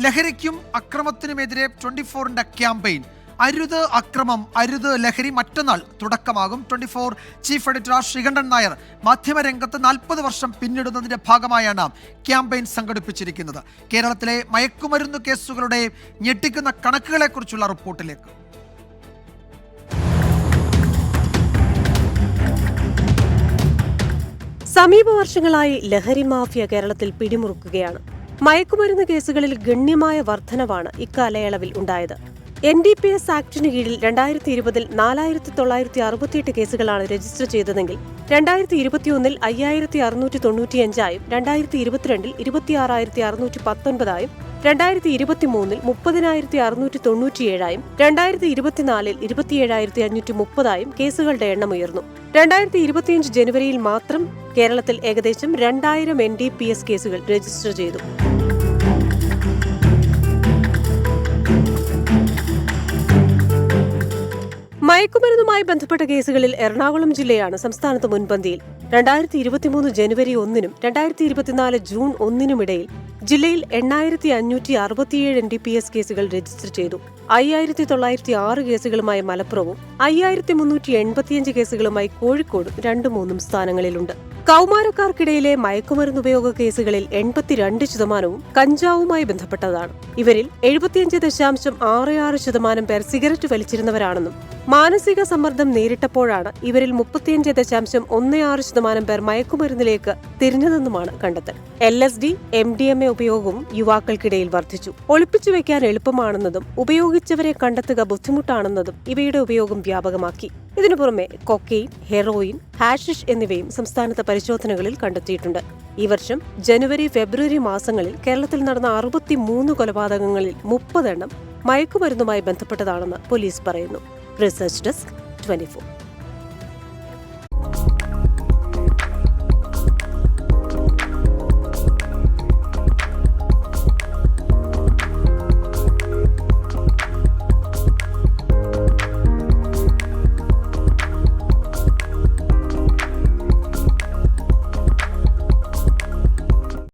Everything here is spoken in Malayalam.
ലഹരിക്കും അക്രമത്തിനുമെതിരെ 24-ന്റെ ക്യാമ്പയിൻ അരുത് അക്രമം അരുത് ലഹരി മറ്റന്നാൾ തുടക്കമാകും. 24 ചീഫ് എഡിറ്റർ ശ്രീകണ്ഠൻ നായർ മാധ്യമരംഗത്ത് 40 വർഷം പിന്നിടുന്നതിന്റെ ഭാഗമായാണ് ക്യാമ്പയിൻ സംഘടിപ്പിച്ചിരിക്കുന്നത്. കേരളത്തിലെ മയക്കുമരുന്ന് കേസുകളുടെ ഞെട്ടിക്കുന്ന കണക്കുകളെക്കുറിച്ചുള്ള റിപ്പോർട്ടിലേക്ക്. സമീപ വർഷങ്ങളായി ലഹരി മാഫിയ കേരളത്തിൽ പിടിമുറുക്കുകയാണ്. മയക്കുമരുന്ന് കേസുകളിൽ ഗണ്യമായ വർധനവാണ് ഇക്കാലയളവിൽ ഉണ്ടായത്. NDPS ആക്ടിന് കീഴിൽ 2020-ൽ 4968 കേസുകളാണ് രജിസ്റ്റർ ചെയ്തതെങ്കിൽ 2021-ൽ 5695-ആയും 2022-ൽ 26619-ആയും 2023-ൽ 30697-ആയും 2024-ൽ 27530-ആയും കേസുകളുടെ എണ്ണം ഉയർന്നു. 2025 ജനുവരിയിൽ മാത്രം കേരളത്തിൽ ഏകദേശം 2000 NDPS കേസുകൾ രജിസ്റ്റർ ചെയ്തു. മയക്കുമരുന്നുമായി ബന്ധപ്പെട്ട കേസുകളിൽ എറണാകുളം ജില്ലയാണ് സംസ്ഥാനത്ത് മുൻപന്തിയിൽ. 2023 ജനുവരി 1-നും 2024 ജൂൺ 1-നുമിടയിൽ ജില്ലയിൽ 8567 NDPS കേസുകൾ രജിസ്റ്റർ ചെയ്തു. 5906 കേസുകളുമായി മലപ്പുറവും 5385 കേസുകളുമായി കോഴിക്കോടും 2-3 സ്ഥാനങ്ങളിലുണ്ട്. കൗമാരക്കാർക്കിടയിലെ മയക്കുമരുന്ന് ഉപയോഗ കേസുകളിൽ 82% കഞ്ചാവുമായി ബന്ധപ്പെട്ടതാണ്. ഇവരിൽ 75.66% പേർ സിഗരറ്റ് വലിച്ചിരുന്നവരാണെന്നും മാനസിക സമ്മർദ്ദം നേരിട്ടപ്പോഴാണ് ഇവരിൽ 35.16% പേർ മയക്കുമരുന്നിലേക്ക് തിരിഞ്ഞതെന്നുമാണ് കണ്ടെത്തൽ. LSD, MDMA ഉപയോഗവും യുവാക്കൾക്കിടയിൽ വർദ്ധിച്ചു. ഒളിപ്പിച്ചു വെക്കാൻ എളുപ്പമാണെന്നതും ഉപയോഗിച്ചവരെ കണ്ടെത്തുക ബുദ്ധിമുട്ടാണെന്നതും ഇവയുടെ ഉപയോഗം വ്യാപകമാക്കി. ഇതിനു പുറമെ കൊക്കെയിൻ, ഹെറോയിൻ, ഹാഷിഷ് എന്നിവയും സംസ്ഥാനത്ത് പരിശോധനകളിൽ കണ്ടെത്തിയിട്ടുണ്ട്. ഈ വർഷം ജനുവരി, ഫെബ്രുവരി മാസങ്ങളിൽ കേരളത്തിൽ നടന്ന 63 കൊലപാതകങ്ങളിൽ 30 എണ്ണം മയക്കുമരുന്നുമായി ബന്ധപ്പെട്ടതാണെന്ന് പോലീസ് പറയുന്നു. Research desk 24.